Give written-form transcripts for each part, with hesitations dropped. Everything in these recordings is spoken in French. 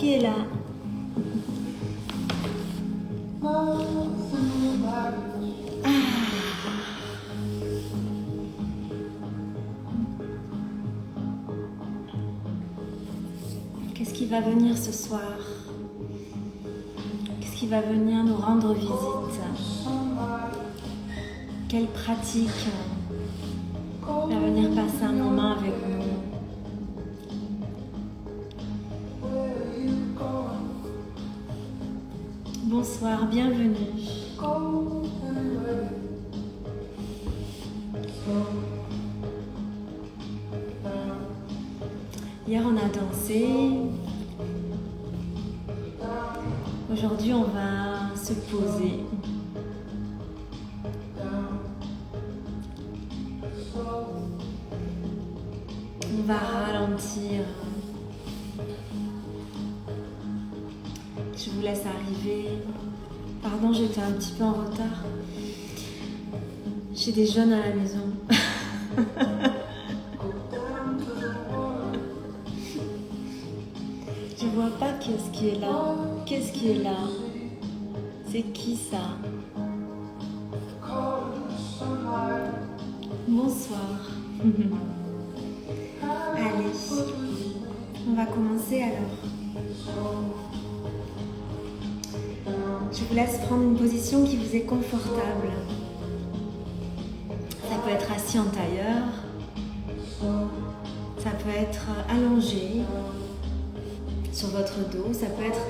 qui est là. Qu'est-ce qui va venir ce soir? Qu'est-ce qui va venir nous rendre visite? Quelle pratique va venir passer un moment avec nous? Bonsoir, bienvenue. Hier on a dansé. Aujourd'hui on va se poser. On va ralentir. Je vous laisse arriver. Pardon, j'étais un petit peu en retard. J'ai des jeunes à la maison. Je vois pas qu'est-ce qui est là. Qu'est-ce qui est là? C'est qui ça? Bonsoir. Allez, on va commencer alors. Je vous laisse prendre une position qui vous est confortable. Ça peut être assis en tailleur, ça peut être allongé sur votre dos, ça peut être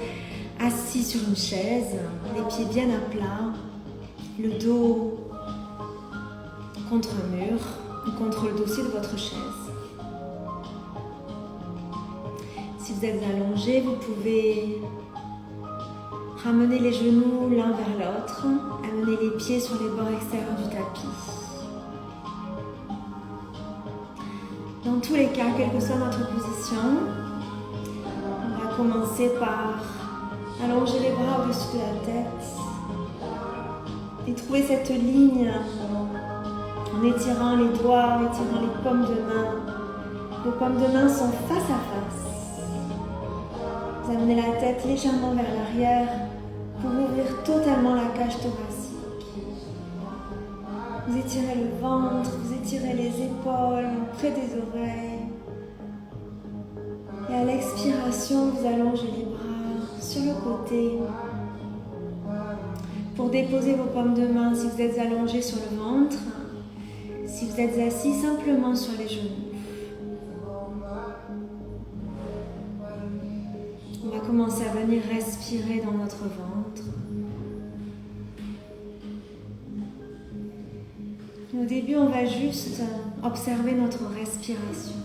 assis sur une chaise, les pieds bien à plat, le dos contre un mur ou contre le dossier de votre chaise. Si vous êtes allongé, vous pouvez ramener les genoux l'un vers l'autre, amener les pieds sur les bords extérieurs du tapis. Dans tous les cas, quelle que soit notre position, on va commencer par allonger les bras au-dessus de la tête et trouver cette ligne en étirant les doigts, en étirant les paumes de main. Vos paumes de main sont face à face. Vous amenez la tête légèrement vers l'arrière pour ouvrir totalement la cage thoracique. Vous étirez le ventre, vous étirez les épaules près des oreilles. Et à l'expiration, vous allongez les bras sur le côté pour déposer vos paumes de main si vous êtes allongé sur le ventre, si vous êtes assis simplement sur les genoux. On va commencer à venir respirer dans notre ventre. Au début, on va juste observer notre respiration.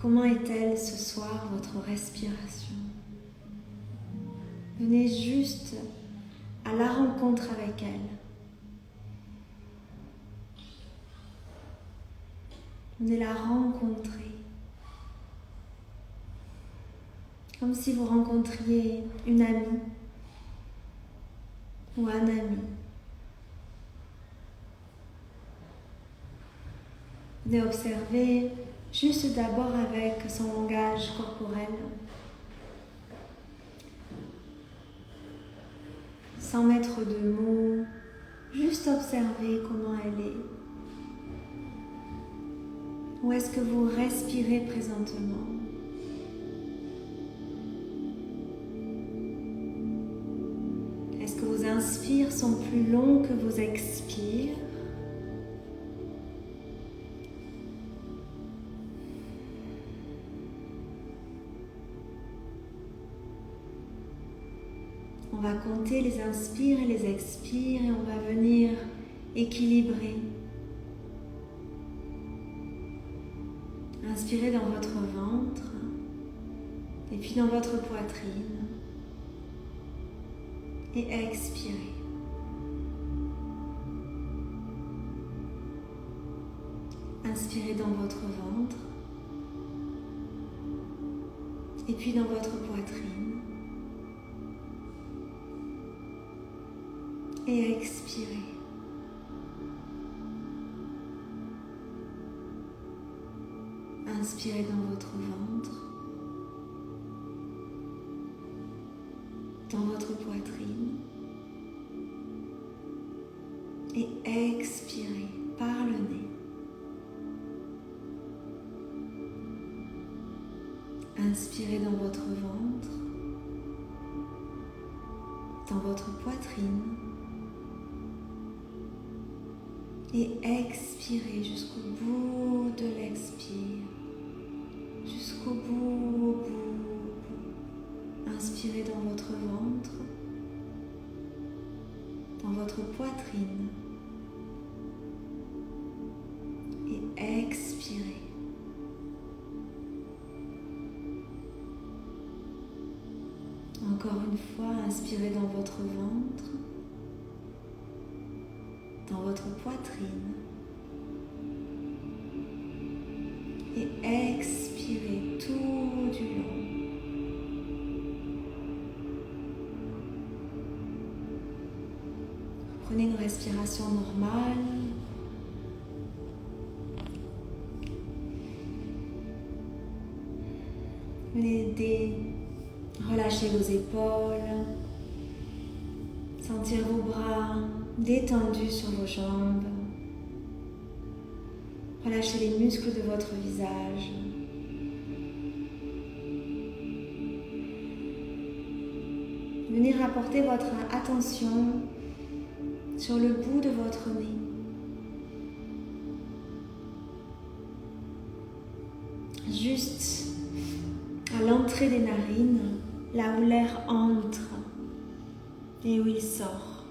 Comment est-elle ce soir, votre respiration? Venez juste à la rencontre avec elle. Venez la rencontrer. Comme si vous rencontriez une amie ou un ami. Venez observer juste d'abord avec son langage corporel, sans mettre de mots, juste observer comment elle est. Où est-ce que vous respirez présentement? Est-ce que vos inspires sont plus longs que vos expires? On va compter les inspires et les expires et on va venir équilibrer. Inspirez dans votre ventre et puis dans votre poitrine et expirez. Inspirez dans votre ventre et puis dans votre poitrine. Et expirez. Inspirez dans votre ventre, dans votre poitrine. Et expirez par le nez. Inspirez dans votre ventre, dans votre poitrine. Et expirez jusqu'au bout de l'expire. Jusqu'au bout, au bout. Inspirez dans votre ventre, dans votre poitrine. Et expirez. Encore une fois, inspirez dans votre ventre, dans votre poitrine. Et expirez tout du long. Prenez une respiration normale. Relâchez vos épaules, sentir vos bras détendus sur vos jambes. Relâchez les muscles de votre visage. Venez rapporter votre attention sur le bout de votre nez. Juste à l'entrée des narines, là où l'air entre et où il sort.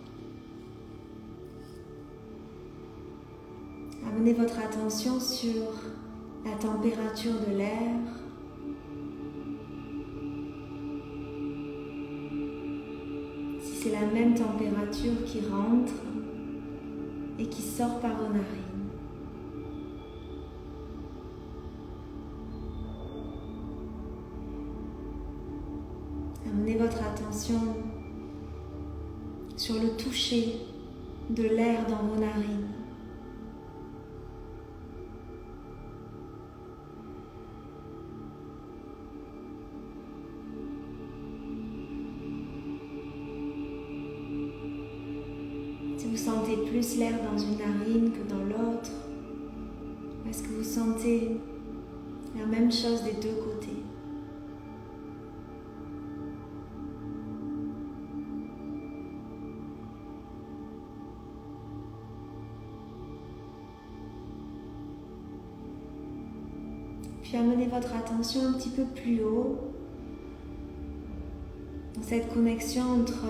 Amenez votre attention sur la température de l'air. Si c'est la même température qui rentre et qui sort par vos narines. Amenez votre attention sur le toucher de l'air dans vos narines. Si vous sentez plus l'air dans une narine que dans l'autre, est-ce que vous sentez la même chose des deux côtés? Puis amenez votre attention un petit peu plus haut, dans cette connexion entre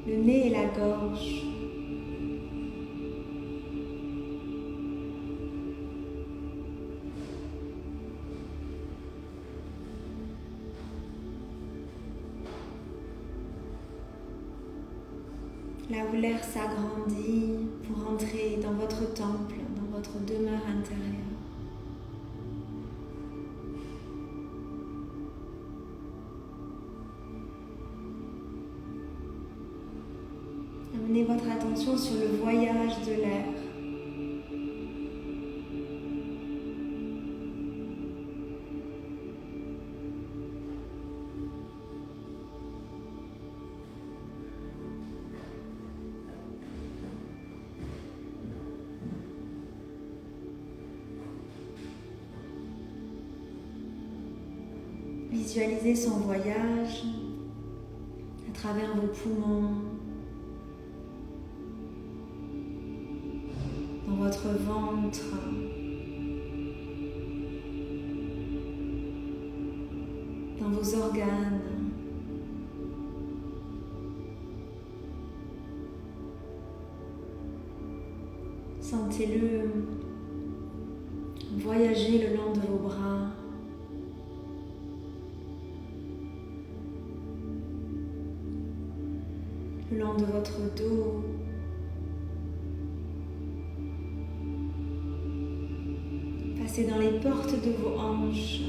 le nez et la gorge. Là où l'air s'agrandit pour entrer dans votre temple, dans votre demeure intérieure. Amenez votre attention sur le voyage de l'air. Visualisez son voyage à travers vos poumons, dans votre ventre, dans vos organes. Sentez-le voyager le long de vos bras. Le long de votre dos, passez dans les portes de vos hanches,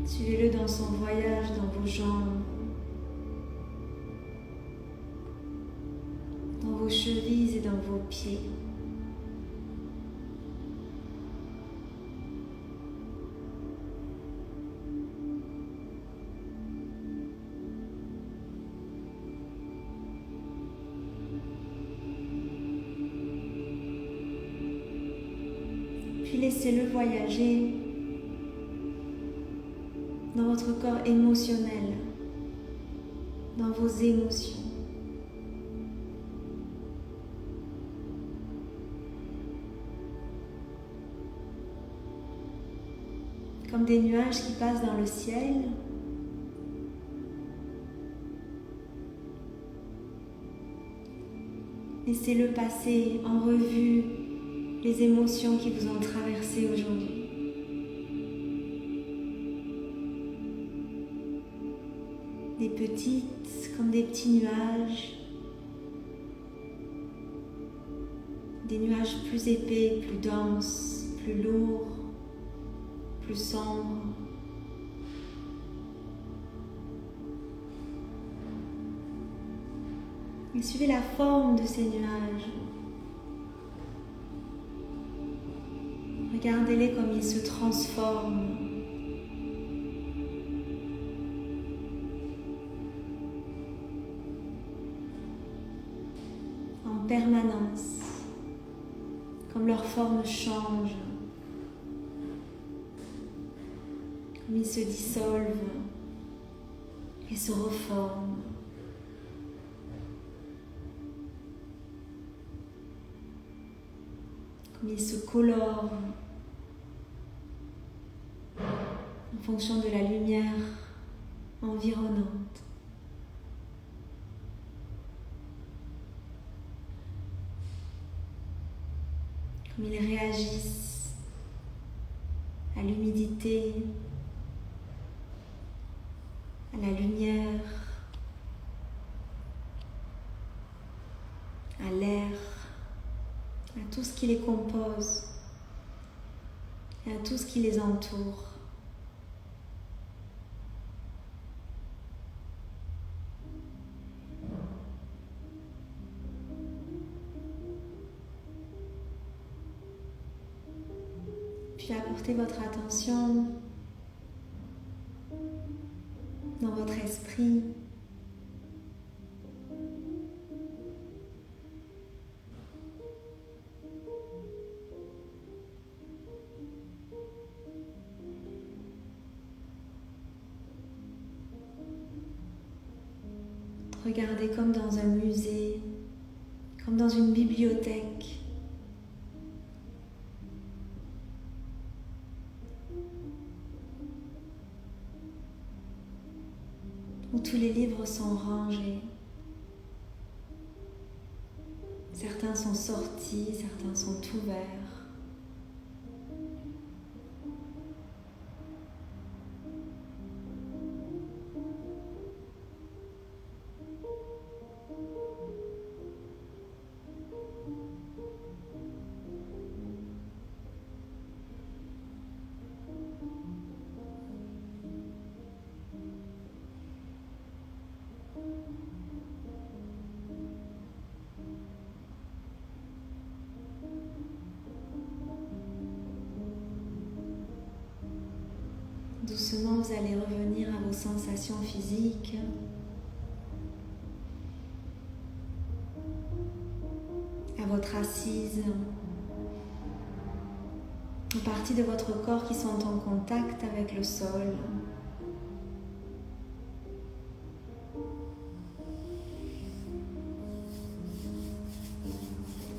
suivez-le dans son voyage dans vos jambes, dans vos chevilles et vos pieds. Puis laissez-le voyager dans votre corps émotionnel, dans vos émotions. Comme des nuages qui passent dans le ciel. Laissez-le passer en revue les émotions qui vous ont traversé aujourd'hui. Des petites comme des petits nuages. Des nuages plus épais, plus denses, plus lourds, plus sombres. Et suivez la forme de ces nuages. Regardez-les comme ils se transforment. En permanence, comme leur forme change, comme ils se dissolvent et se reforment. Comme ils se colorent en fonction de la lumière environnante. Comme ils réagissent à l'humidité, à la lumière, à l'air, à tout ce qui les compose et à tout ce qui les entoure. Puis apportez votre attention dans votre esprit. Regardez comme dans un musée, comme dans une bibliothèque. Où tous les livres sont rangés. Certains sont sortis, certains sont ouverts. Doucement, vous allez revenir à vos sensations physiques. À votre assise. Aux parties de votre corps qui sont en contact avec le sol.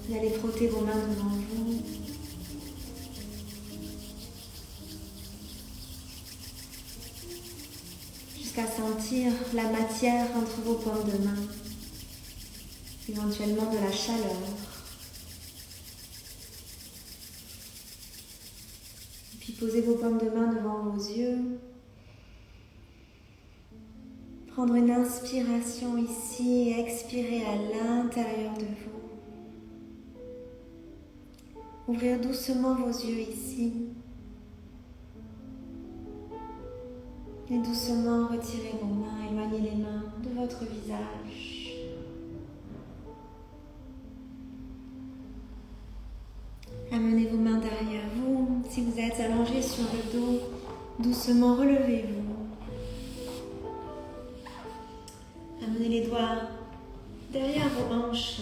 Vous allez frotter vos mains devant vous. Jusqu'à sentir la matière entre vos paumes de main, éventuellement de la chaleur. Et puis posez vos paumes de main devant vos yeux. Prendre une inspiration ici et expirer à l'intérieur de vous. Ouvrir doucement vos yeux ici. Et doucement retirez vos mains, éloignez les mains de votre visage. Amenez vos mains derrière vous. Si vous êtes allongé sur le dos, doucement relevez-vous. Amenez les doigts derrière vos hanches.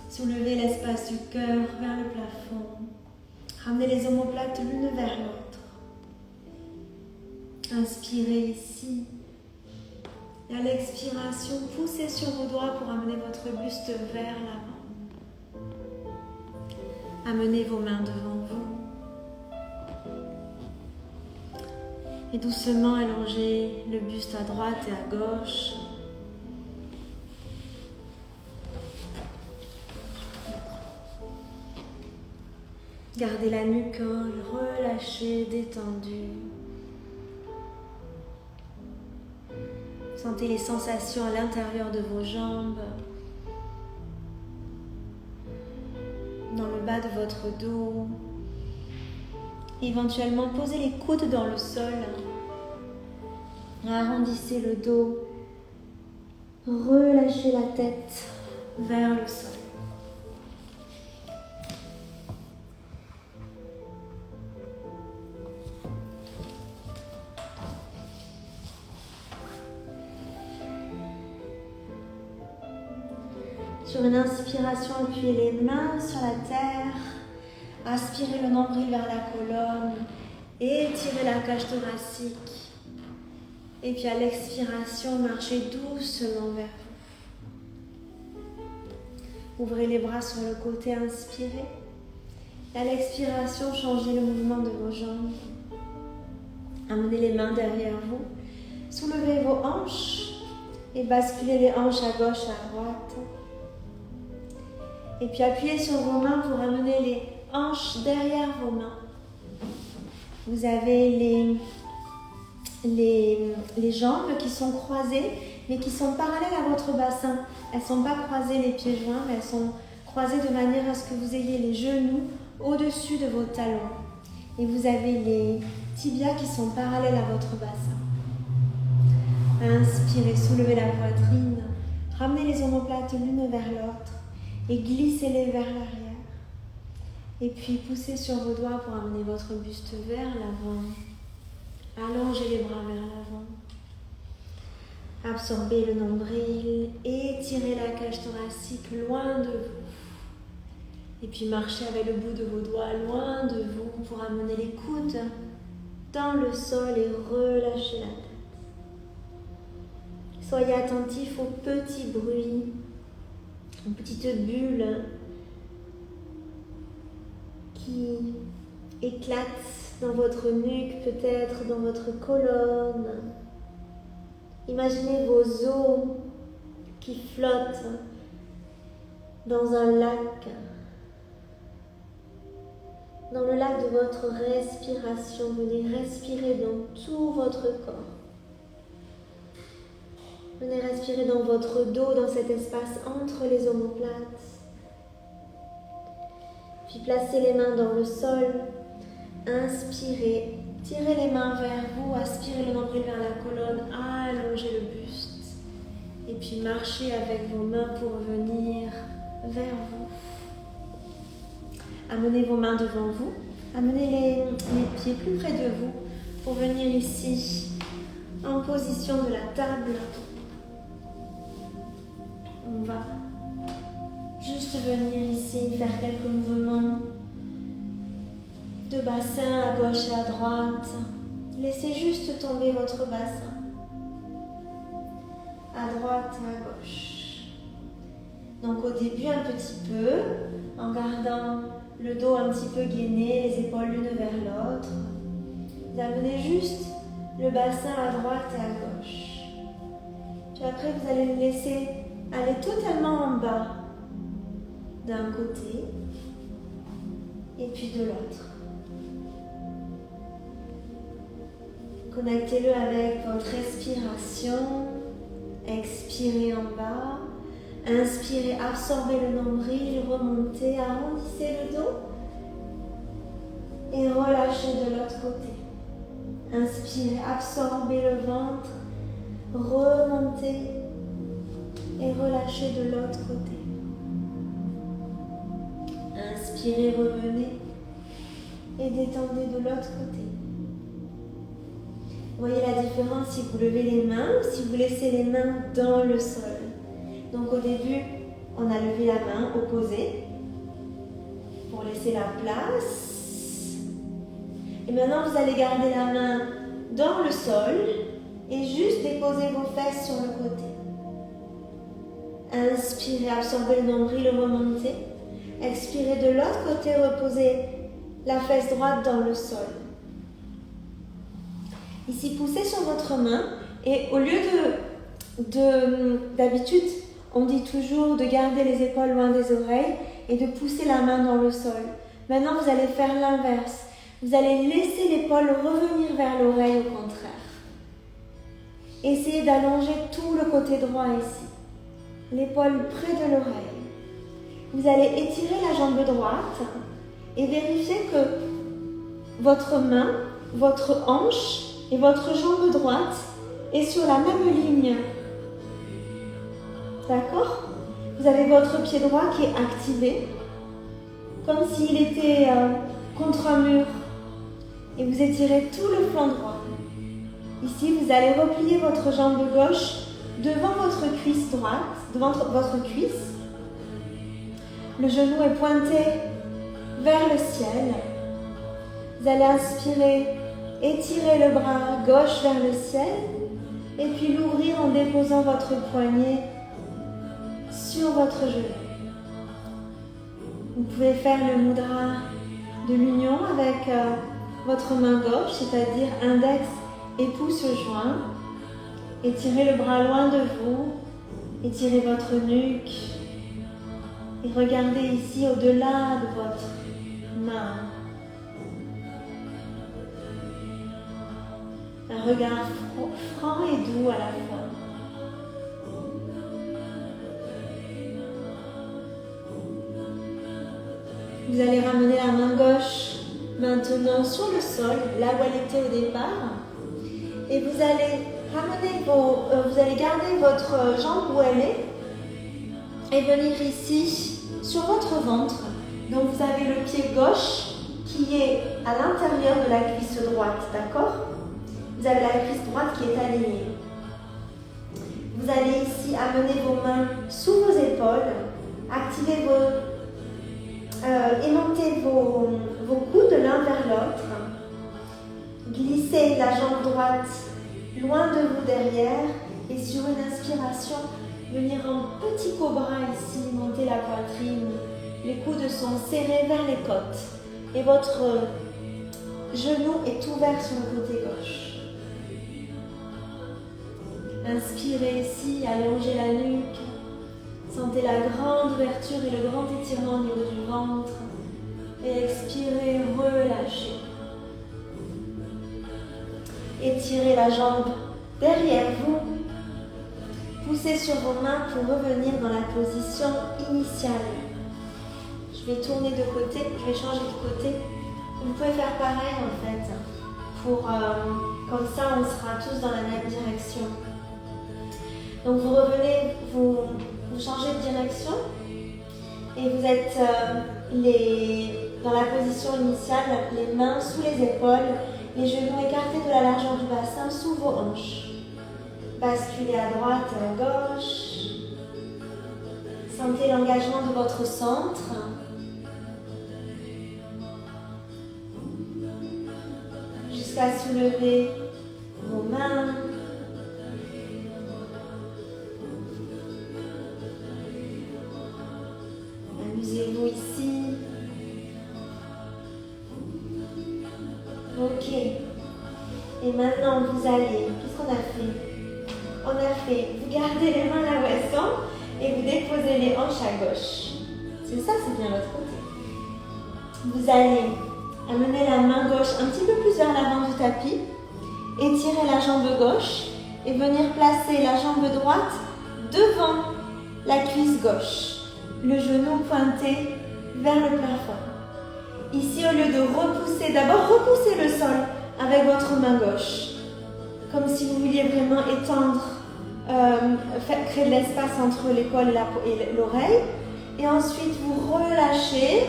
Soulevez l'espace du cœur vers le plafond. Ramenez les omoplates l'une vers l'autre. Inspirez ici. Et à l'expiration, poussez sur vos doigts pour amener votre buste vers l'avant. Amenez vos mains devant vous. Et doucement allongez le buste à droite et à gauche. Gardez la nuque relâchée, détendue. Sentez les sensations à l'intérieur de vos jambes, dans le bas de votre dos. Éventuellement, posez les coudes dans le sol. Arrondissez le dos. Relâchez la tête vers le sol. Sur une inspiration, appuyez les mains sur la terre. Aspirez le nombril vers la colonne. Étirez la cage thoracique. Et puis à l'expiration, marchez doucement vers vous. Ouvrez les bras sur le côté, inspirez. Et à l'expiration, changez le mouvement de vos jambes. Amenez les mains derrière vous. Soulevez vos hanches et basculez les hanches à gauche, à droite. Et puis appuyez sur vos mains pour amener les hanches derrière vos mains. Vous avez les jambes qui sont croisées, mais qui sont parallèles à votre bassin. Elles ne sont pas croisées les pieds joints, mais elles sont croisées de manière à ce que vous ayez les genoux au-dessus de vos talons. Et vous avez les tibias qui sont parallèles à votre bassin. Inspirez, soulevez la poitrine. Ramenez les omoplates l'une vers l'autre. Et glissez-les vers l'arrière. Et puis poussez sur vos doigts pour amener votre buste vers l'avant. Allongez les bras vers l'avant. Absorbez le nombril. Étirez la cage thoracique loin de vous. Et puis marchez avec le bout de vos doigts loin de vous pour amener les coudes dans le sol et relâcher la tête. Soyez attentifs aux petits bruits. Une petite bulle qui éclate dans votre nuque, peut-être dans votre colonne. Imaginez vos os qui flottent dans un lac. Dans le lac de votre respiration, venez respirer dans tout votre corps. Venez respirer dans votre dos, dans cet espace entre les omoplates. Puis placez les mains dans le sol. Inspirez. Tirez les mains vers vous. Aspirez le nombril vers la colonne. Allongez le buste. Et puis marchez avec vos mains pour venir vers vous. Amenez vos mains devant vous. Amenez les pieds plus près de vous pour venir ici en position de la table. On va juste venir ici faire quelques mouvements de bassin à gauche et à droite. Laissez juste tomber votre bassin à droite et à gauche. Donc au début un petit peu, en gardant le dos un petit peu gainé, les épaules l'une vers l'autre. Vous amenez juste le bassin à droite et à gauche. Puis après vous allez le laisser aller totalement en bas d'un côté et puis de l'autre. Connectez-le avec votre respiration. Expirez en bas. Inspirez, absorbez le nombril, remontez, arrondissez le dos et relâchez de l'autre côté. Inspirez, absorbez le ventre, remontez et relâchez de l'autre côté. inspirez, revenez. Et détendez de l'autre côté. Voyez la différence si vous levez les mains ou si vous laissez les mains dans le sol. Donc au début, on a levé la main opposée pour laisser la place. Et maintenant, vous allez garder la main dans le sol et juste déposer vos fesses sur le côté. Inspirez, absorbez le nombril, remontez. Expirez de l'autre côté, reposez la fesse droite dans le sol. Ici, poussez sur votre main et au lieu d'habitude, on dit toujours de garder les épaules loin des oreilles et de pousser la main dans le sol. Maintenant, vous allez faire l'inverse. Vous allez laisser l'épaule revenir vers l'oreille au contraire. Essayez d'allonger tout le côté droit ici. L'épaule près de l'oreille. Vous allez étirer la jambe droite et vérifiez que votre main, votre hanche et votre jambe droite est sur la même ligne. D'accord? Vous avez votre pied droit qui est activé, comme s'il était contre un mur. Et vous étirez tout le flanc droit. Ici, vous allez replier votre jambe gauche devant votre cuisse droite, devant votre cuisse. Le genou est pointé vers le ciel. Vous allez inspirer, étirer le bras gauche vers le ciel et puis l'ouvrir en déposant votre poignet sur votre genou. Vous pouvez faire le mudra de l'union avec votre main gauche, c'est-à-dire index et pouce joints. Étirez le bras loin de vous, étirez votre nuque et regardez ici au-delà de votre main. Un regard franc et doux à la fois. Vous allez ramener la main gauche maintenant sur le sol, là où elle était au départ. Et vous allez vous allez garder votre jambe où elle est et venir ici sur votre ventre. Donc vous avez le pied gauche qui est à l'intérieur de la cuisse droite, d'accord? Vous avez la cuisse droite qui est alignée. Vous allez ici amener vos mains sous vos épaules, activer aimanter vos coudes l'un vers l'autre. Glissez la jambe droite loin de vous derrière et sur une inspiration, venir en petit cobra ici, monter la poitrine. Les coudes sont serrés vers les côtes et votre genou est ouvert sur le côté gauche. Inspirez ici, allongez la nuque. Sentez la grande ouverture et le grand étirement au niveau du ventre. Et expirez, relâchez. Étirez la jambe derrière vous. Poussez sur vos mains pour revenir dans la position initiale. Je vais tourner de côté, je vais changer de côté. Vous pouvez faire pareil en fait. Comme ça, on sera tous dans la même direction. Donc vous revenez, vous changez de direction et vous êtes dans la position initiale, les mains sous les épaules, les genoux écartés de la largeur du bassin sous vos hanches. Basculez à droite et à gauche. Sentez l'engagement de votre centre. Jusqu'à soulever vos mains. Amusez-vous ici. Ok. Et maintenant, vous allez, qu'est-ce qu'on a fait? Vous gardez les mains là où elles sont et vous déposez les hanches à gauche. C'est ça, c'est bien l'autre côté. Vous allez amener la main gauche un petit peu plus vers l'avant du tapis, étirer la jambe gauche et venir placer la jambe droite devant la cuisse gauche. Le genou pointé vers le plafond. Ici, au lieu de repousser, d'abord repoussez le sol avec votre main gauche. Comme si vous vouliez vraiment étendre, créer de l'espace entre l'épaule et l'oreille. Et ensuite, vous relâchez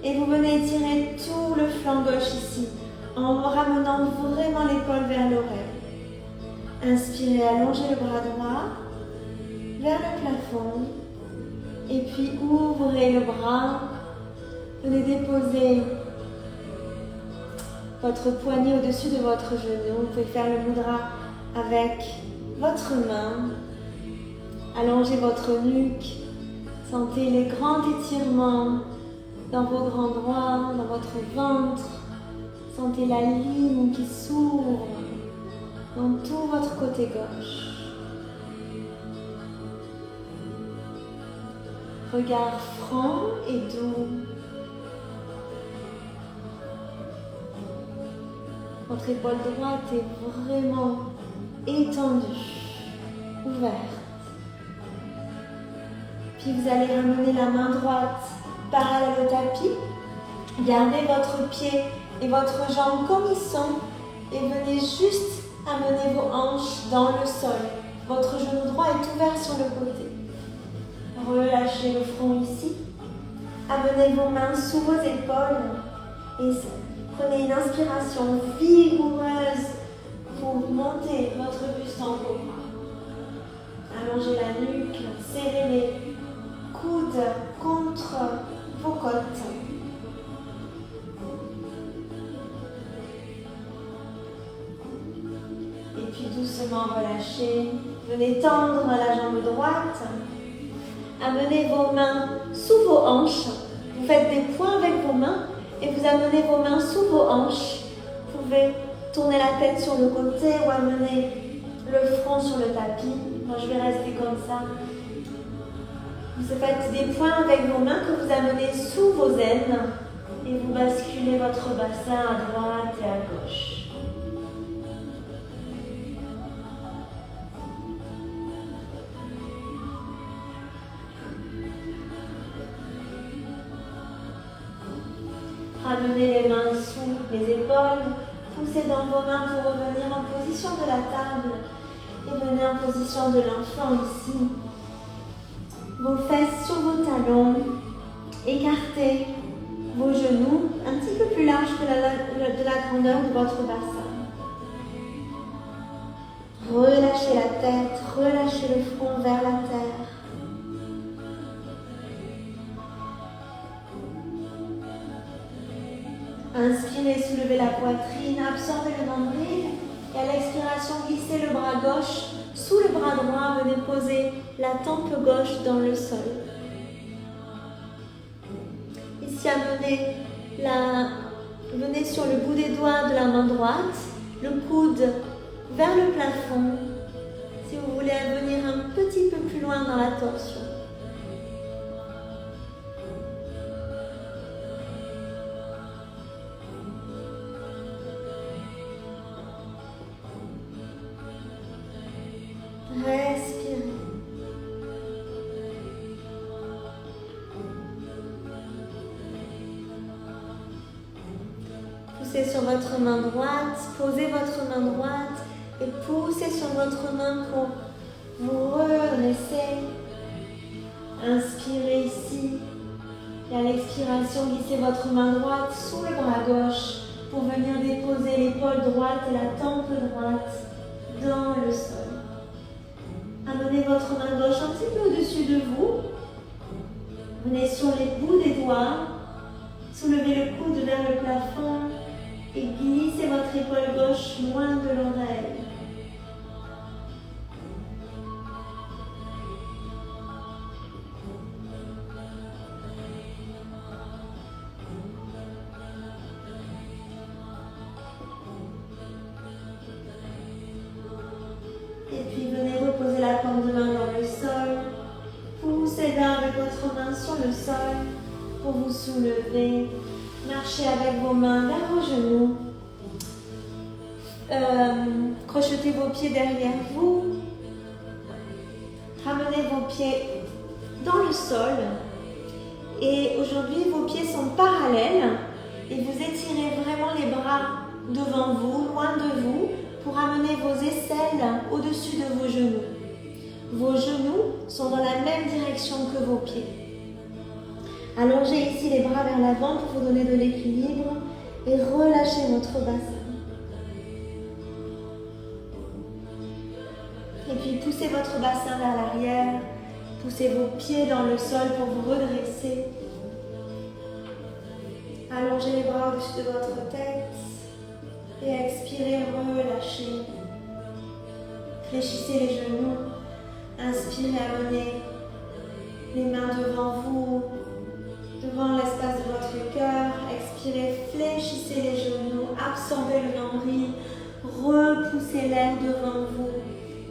Et vous venez étirer tout le flanc gauche ici, en ramenant vraiment l'épaule vers l'oreille. Inspirez, allongez le bras droit vers le plafond. Et puis ouvrez le bras. Venez déposer votre poignet au-dessus de votre genou. Vous pouvez faire le mudra avec votre main. Allongez votre nuque. Sentez les grands étirements dans vos grands droits, dans votre ventre. Sentez la ligne qui s'ouvre dans tout votre côté gauche. Regard franc et doux. Votre épaule droite est vraiment étendue, ouverte. Puis vous allez ramener la main droite parallèle au tapis. Gardez votre pied et votre jambe comme ils sont et venez juste amener vos hanches dans le sol. Votre genou droit est ouvert sur le côté. Relâchez le front ici. Amenez vos mains sous vos épaules et prenez une inspiration vigoureuse pour monter votre buste en cobra. Allongez la nuque, serrez les coudes contre vos côtes. Et puis doucement relâchez. Venez tendre la jambe droite. Amenez vos mains sous vos hanches. Vous faites des points avec vos mains et vous amenez vos mains sous vos hanches. Vous pouvez tourner la tête sur le côté ou amener le front sur le tapis. Moi, je vais rester comme ça. Vous faites des points avec vos mains que vous amenez sous vos aines et vous basculez votre bassin à droite et à gauche. Ramenez les mains sous les épaules, poussez dans vos mains pour revenir en position de la table et venez en position de l'enfant ici. Vos fesses sur vos talons, écartez vos genoux un petit peu plus larges que de la grandeur de votre bassin. Relâchez la tête, relâchez le front vers la terre. Inspirez, soulevez la poitrine, absorbez le nombril et à l'expiration, glissez le bras gauche sous le bras droit, venez poser la tempe gauche dans le sol. Ici, venez sur le bout des doigts de la main droite, le coude vers le plafond, si vous voulez venir un petit peu plus loin dans la torsion. Respirez. Poussez sur votre main droite, posez votre main droite et poussez sur votre main pour vous redresser. Inspirez ici et à l'expiration, glissez votre main droite sous le bras gauche pour venir déposer l'épaule droite et la tempe droite dans le sol. Amenez votre main gauche un petit peu au-dessus de vous. Venez sur les bouts des doigts. Soulevez le coude vers le plafond et glissez votre épaule gauche loin de l'oreille. Et puis venez reposer la paume de main dans le sol. Poussez bien avec votre main sur le sol pour vous soulever. Marchez avec vos mains vers vos genoux. Crochetez vos pieds derrière vous. Ramenez vos pieds dans le sol. Et aujourd'hui, vos pieds sont parallèles. Et vous étirez vraiment les bras devant vous, loin de vous, pour amener vos aisselles au-dessus de vos genoux. Vos genoux sont dans la même direction que vos pieds. Allongez ici les bras vers l'avant pour vous donner de l'équilibre et relâchez votre bassin. Et puis poussez votre bassin vers l'arrière, poussez vos pieds dans le sol pour vous redresser. Allongez les bras au-dessus de votre tête et expirez, relâchez. Fléchissez les genoux, inspirez, amenez les mains devant vous, devant l'espace de votre cœur. Expirez, fléchissez les genoux, absorbez le nombril, repoussez l'air devant vous.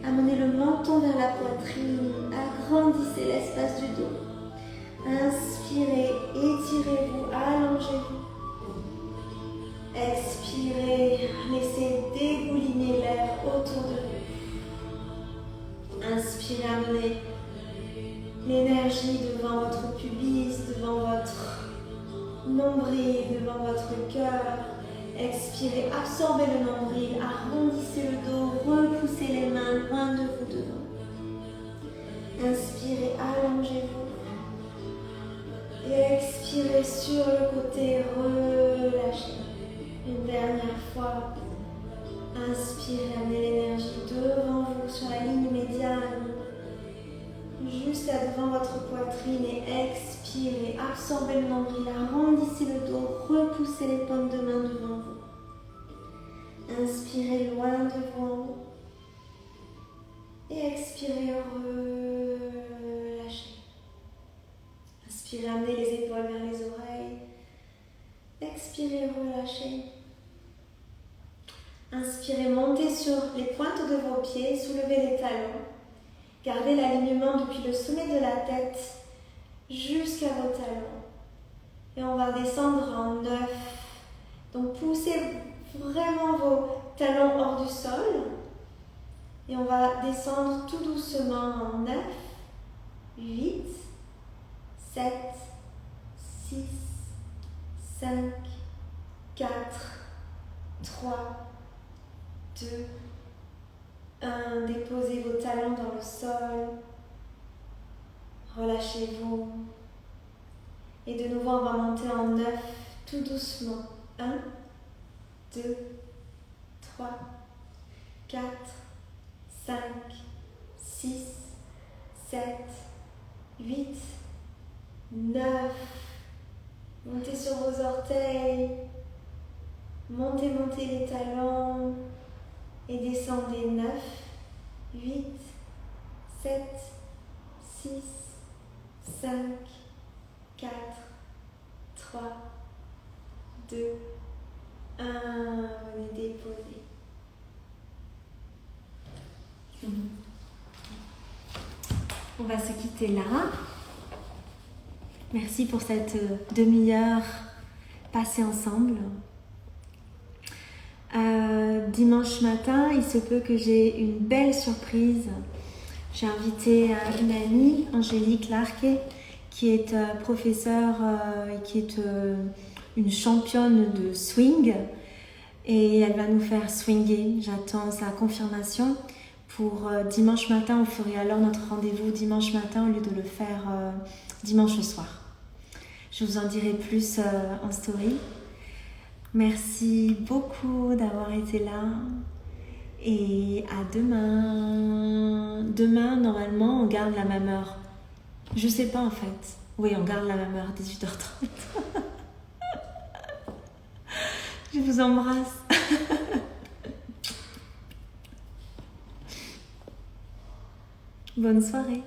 Amenez le menton vers la poitrine, agrandissez l'espace du dos. Inspirez, étirez-vous, allongez-vous. Expirez, laissez dégouliner l'air autour de vous. Inspirez, amenez l'énergie devant votre pubis, devant votre nombril, devant votre cœur. Expirez, absorbez le nombril, arrondissez le dos, repoussez les mains loin de vous devant. Inspirez, allongez-vous. Et expirez sur le côté, relâchez. Une dernière fois. Inspirez, amenez l'énergie devant vous sur la ligne médiane. Juste là devant votre poitrine et expirez, absorbez le nombril, arrondissez le dos, repoussez les paumes de main devant vous. Inspirez loin devant et expirez, relâchez. Inspirez, amenez les épaules vers les oreilles. Expirez, relâchez. Inspirez, montez sur les pointes de vos pieds, soulevez les talons. Gardez l'alignement depuis le sommet de la tête jusqu'à vos talons. Et on va descendre en 9. Donc poussez vraiment vos talons hors du sol. Et on va descendre tout doucement en 9, 8, 7, 6, 5, 4, 3, 2, 1. Déposez vos talons dans le sol. Relâchez-vous. Et de nouveau, on va monter en 9, tout doucement. 1, 2, 3, 4, 5, 6, 7, 8, 9. Montez sur vos orteils. Montez, montez les talons. Et descendez 9, 8, 7, 6, 5, 4, 3, 2, 1. Venez déposer. On va se quitter là. Merci pour cette demi-heure passée ensemble. Dimanche matin, il se peut que j'ai une belle surprise. J'ai invité une amie, Angélique Larquet, qui est professeure et qui est une championne de swing. Et elle va nous faire swinger. J'attends sa confirmation. Pour dimanche matin, on ferait alors notre rendez-vous dimanche matin au lieu de le faire dimanche soir. Je vous en dirai plus en story. Merci beaucoup d'avoir été là et à demain. Demain, normalement, on garde la même heure. Je sais pas en fait. Oui, on garde la même heure, 18h30. Je vous embrasse. Bonne soirée.